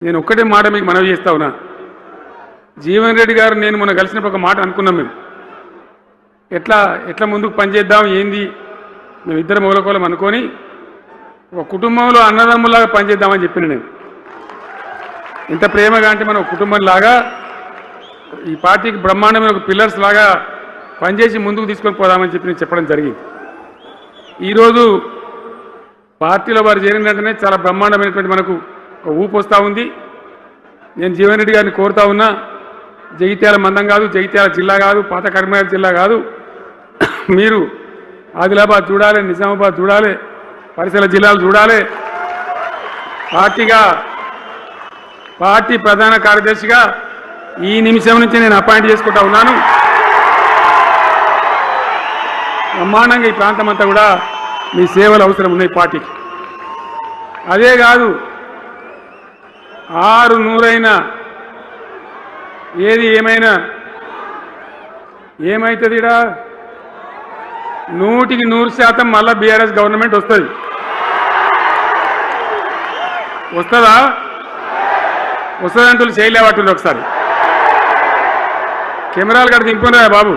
నేను ఒక్కటే మాట మీకు మనవి చేస్తా ఉన్నా. జీవన్ రెడ్డి గారు నేను మొన్న కలిసినప్పుడు ఒక మాట అనుకున్నాం. మేము ఎట్లా ముందుకు పనిచేద్దాం ఏంది మేమిద్దరం మూలకోలం అనుకొని ఒక కుటుంబంలో అన్నదమ్ములాగా పనిచేద్దామని చెప్పిన నేను. ఇంత ప్రేమగా అంటే మనం కుటుంబంలాగా ఈ పార్టీకి బ్రహ్మాండమైన ఒక పిల్లర్స్ లాగా పనిచేసి ముందుకు తీసుకొని పోదామని చెప్పి నేను చెప్పడం జరిగింది. ఈరోజు పార్టీలో వారు చేరిన వెంటనే చాలా బ్రహ్మాండమైనటువంటి మనకు ఒక ఊపు వస్తూ ఉంది. నేను జీవన్ రెడ్డి గారిని కోరుతా ఉన్నా, జగిత్యాల మందం కాదు, జగిత్యాల జిల్లా కాదు, పాత కరీంనగర్ జిల్లా కాదు, మీరు ఆదిలాబాద్ చూడాలి, నిజామాబాద్ చూడాలి, పరిసర జిల్లాలు చూడాలి. పార్టీ ప్రధాన కార్యదర్శిగా ఈ నిమిషం నుంచి నేను అపాయింట్ చేసుకుంటా ఉన్నాను. బ్రహ్మాండంగా ఈ ప్రాంతం అంతా కూడా మీ సేవలు అవసరం ఉన్నాయి పార్టీకి. అదే కాదు, 600 ఏది ఏమైనా ఏమవుతుంది, 100% మళ్ళా బీఆర్ఎస్ గవర్నమెంట్ వస్తుంది. వస్తుందా? వస్తుందంటూ చేయలేవట్టుంది. ఒకసారి కెమెరాలు కడ దింపుకున్నారా బాబు?